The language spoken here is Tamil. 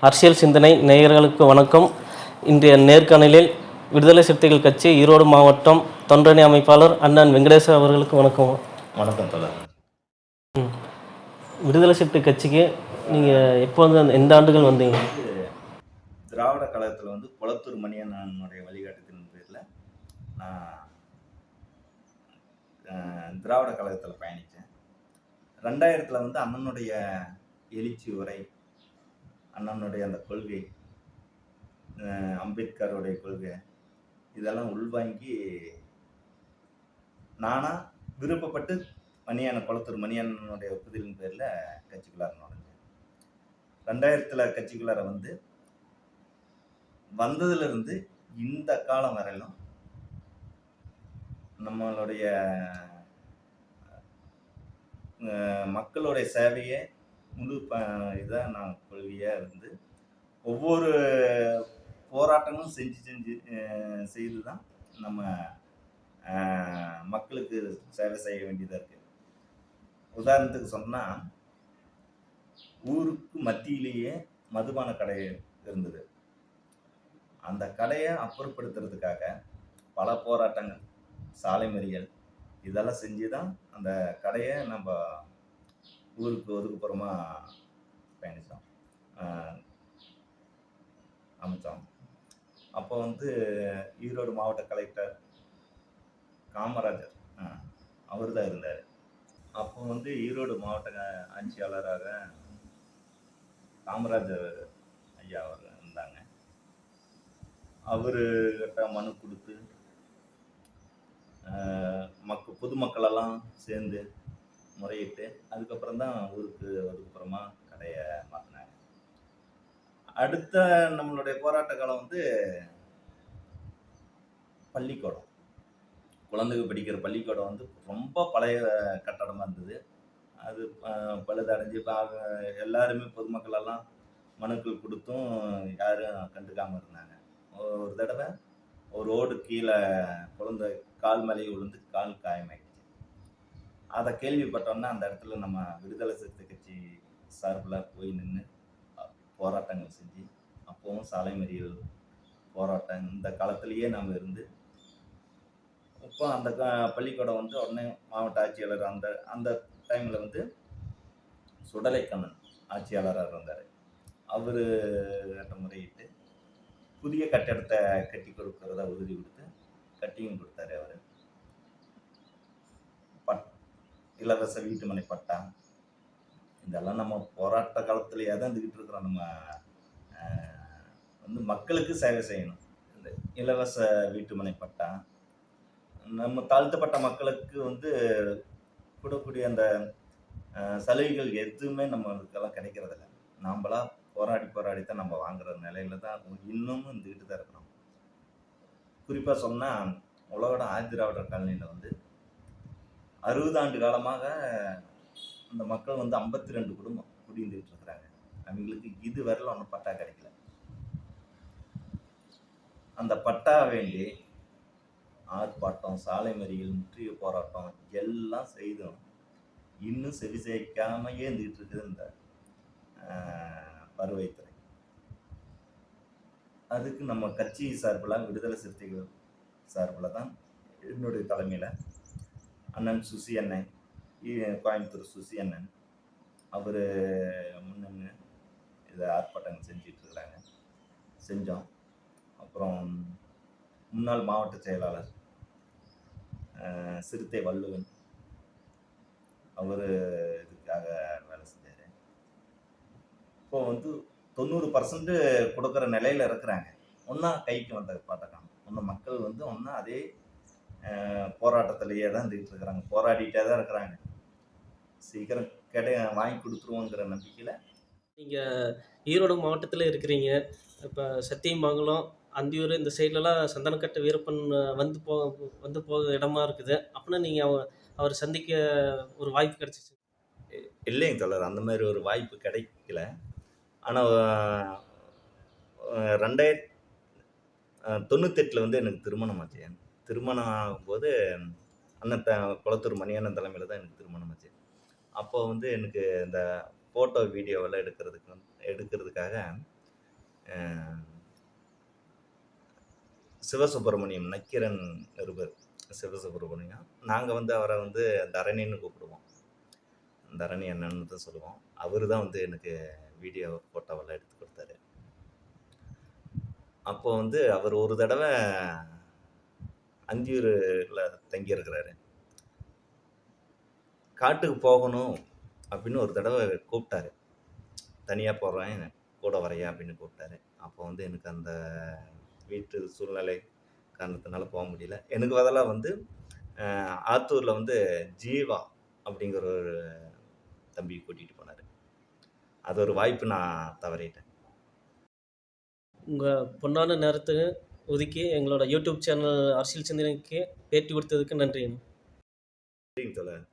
அரசியல் சிந்தனை நேயர்களுக்கு வணக்கம். இன்றைய நேர்காணலில் விடுதலை சிறுத்தைகள் கட்சி ஈரோடு மாவட்டம் தொண்டரணி அமைப்பாளர் அண்ணன் வெங்கடேசன் அவர்களுக்கு வணக்கம். வணக்கம் தோழர். விடுதலை சிறுத்தை கட்சிக்கு நீங்கள் எப்போ வந்து எந்த ஆண்டுகள் வந்தீங்க? திராவிட கழகத்தில் வந்து குளத்தூர் மணியண்ணனுடைய வழிகாட்டுதலின் பேரில் நான் திராவிட கழகத்தில் பயணித்தேன். 2000 வந்து அண்ணனுடைய எழுச்சி உரை, அண்ணனுடைய அந்த கொள்கை, அம்பேத்கருடைய கொள்கை, இதெல்லாம் உள்வாங்கி நானாக விருப்பப்பட்டு குளத்தூர் மணியண்ணனுடைய ஒப்புதலின் பேரில் கட்சிக்குள்ளார நுழைஞ்சேன். 2000 கட்சிக்குள்ளார வந்து வந்ததுலேருந்து இந்த காலம் வரையிலும் நம்மளுடைய மக்களுடைய சேவையை முழு இதாக நான் கொள்கையாக இருந்து ஒவ்வொரு போராட்டமும் செய்து தான் நம்ம மக்களுக்கு சேவை செய்ய வேண்டியதாக இருக்குது. உதாரணத்துக்கு சொன்னால், ஊருக்கு மத்தியிலேயே மதுபான கடை இருந்தது. அந்த கடையை அப்புறப்படுத்துறதுக்காக பல போராட்டங்கள், சாலை மறியல் இதெல்லாம் செஞ்சு தான் அந்த கடையை நம்ம ஊருக்கு ஒதுக்குப்புறமாக பயணித்தோம், அமைச்சோம். அப்போ வந்து ஈரோடு மாவட்ட கலெக்டர் காமராஜர் அவர் தான் இருந்தார். அப்போ வந்து ஈரோடு மாவட்ட ஆட்சியாளராக காமராஜர் ஐயா அவர் இருந்தாங்க. அவர்கிட்ட மனு கொடுத்து பொதுமக்களெல்லாம் சேர்ந்து முறையிட்டு அதுக்கப்புறம் தான் ஊருக்கு ஒதுக்குப்புறமா கடையை மாற்றினாங்க. அடுத்த நம்மளுடைய போராட்ட காலம் வந்து பள்ளிக்கூடம், குழந்தைகள் படிக்கிற பள்ளிக்கூடம் வந்து ரொம்ப பழைய கட்டடமாக இருந்தது. அது பழுதடைஞ்சு எல்லாருமே பொதுமக்களெல்லாம் மனுக்கள் கொடுத்தும் யாரும் கண்டுக்காமல் இருந்தாங்க. ஒரு தடவை ஒரு ரோடு கீழே குழந்தை கால் மேலே விழுந்து கால் காயமாயிடுச்சு. அதை கேள்விப்பட்டோன்னா அந்த இடத்துல நம்ம விடுதலை சிறுத்தை கட்சி சார்பில் போய் நின்று போராட்டங்கள் செஞ்சு, அப்போவும் சாலை மறியல் போராட்டம் இந்த காலத்திலேயே நாம் இருந்து, இப்போ அந்த பள்ளிக்கூடம் வந்து உடனே மாவட்ட ஆட்சியாளர் அந்த டைமில் வந்து சுடலைக்கண்ணன் ஆட்சியாளராக இருந்தார். அவர் முறையிட்டு புதிய கட்டடத்தை கட்டி கொடுக்கறதா உறுதி கொடுத்து கட்டியும் கொடுத்தாரு. அவர் இலவச வீட்டுமனை பட்டா இதெல்லாம் நம்ம போராட்ட காலத்திலேயே தான் இருந்துக்கிட்டு இருக்கிறோம். நம்ம வந்து மக்களுக்கு சேவை செய்யணும். இந்த இலவச வீட்டுமனை பட்டா நம்ம தாழ்த்தப்பட்ட மக்களுக்கு வந்து கூடக்கூடிய அந்த சலுகைகள் எதுவுமே நம்மளுக்கெல்லாம் கிடைக்கிறதில்ல. நாம்பளா போராடி தான் நம்ம வாங்குற நிலையில தான் இன்னமும் இருந்துக்கிட்டு தான் இருக்கிறோம். குறிப்பாக சொன்னால், உலகோட ஆதிதிராவிடர் காலனியில் வந்து 60 ஆண்டு காலமாக அந்த மக்கள் வந்து 52 குடும்பம் குடியிருந்துகிட்டு இருக்கிறாங்க. அவங்களுக்கு இது வரல ஒன்றும் பட்டா கிடைக்கல. அந்த பட்டா வேண்டி ஆர்ப்பாட்டம், சாலை மறியல், முற்றுகை போராட்டம் எல்லாம் செய்தும் இன்னும் செவி சேர்க்காமையே இருந்துகிட்டு இருக்குது இந்த வருவாய்த்துறை. அதுக்கு நம்ம கட்சி சார்பில், விடுதலை சிறுத்தைகள் சார்பில் தான் என்னுடைய தலைமையில் அண்ணன் சுசி அண்ணன், கோயம்புத்தூர் சுசி அண்ணன் அவர் முன்னே இதை ஆர்ப்பாட்டங்கள் செஞ்சிட்ருக்குறாங்க, செஞ்சோம். அப்புறம் முன்னாள் மாவட்ட செயலாளர் சிறுத்தை வள்ளுவன் அவர் இதுக்காக வேலை செஞ்சார். இப்போ வந்து 90% கொடுக்குற நிலையில் இருக்கிறாங்க. ஒன்றா கைக்கு வந்த பாட்டக்கான ஒன்றும் மக்கள் வந்து ஒன்றா அதே போராட்டத்திலேயே தான் இருந்துகிட்டு இருக்கிறாங்க, போராடிட்டே தான் இருக்கிறாங்க. சீக்கிரம் வாங்கி கொடுத்துருவோங்கிற நம்பிக்கையில். நீங்கள் ஈரோடு மாவட்டத்தில் இருக்கிறீங்க. இப்போ சத்தியமங்கலம், அந்தியூர் இந்த சைட்லலாம் சந்தனக்கட்டை வீரப்பன் வந்து போக இடமா இருக்குது. அப்படின்னா நீங்கள் அவர் சந்திக்க ஒரு வாய்ப்பு கிடைச்சிச்சு? இல்லைங்க தோழர், அந்த மாதிரி ஒரு வாய்ப்பு கிடைக்கல. ஆனால் 2098 வந்து எனக்கு திருமணம் ஆச்சு. திருமணம் ஆகும்போது அண்ணன் குளத்தூர் மணியண்ணன் தலைமையில் தான் எனக்கு திருமணம் ஆச்சு. அப்போ வந்து எனக்கு இந்த ஃபோட்டோ வீடியோவெல்லாம் எடுக்கிறதுக்காக சிவசுப்பிரமணியம் நக்கீரன் நிருபர் சிவசுப்பிரமணியம். நாங்கள் வந்து அவரை வந்து தரணின்னு கூப்பிடுவோம். தரணி அண்ணன்னு தான் சொல்லுவோம். அவர் தான் வந்து எனக்கு வீடியோ ஃபோட்டோவெல்லாம் எடுத்து கொடுத்தாரு. அப்போ வந்து அவர் ஒரு தடவை அந்தியூரில் தங்கியிருக்கிறாரு. காட்டுக்கு போகணும் அப்படின்னு ஒரு தடவை கூப்பிட்டாரு. தனியாக போகிறேன் கூட வரையா அப்படின்னு கூப்பிட்டாரு. அப்போ வந்து எனக்கு அந்த வீட்டு சூழ்நிலை காரணத்தினால போக முடியல. எனக்கு பதிலாக வந்து ஆத்தூரில் வந்து ஜீவா அப்படிங்கிற ஒரு தம்பி கூட்டிகிட்டு போனார். அது ஒரு வாய்ப்பு நான் தவறிட்டேன். உங்கள் பொன்னான நேரத்தை ஒதுக்கி எங்களோட யூடியூப் சேனல் அரசியல் சிந்தனைக்கு பேட்டி கொடுத்ததுக்கு நன்றிங்க. சரிங்க தோழர்.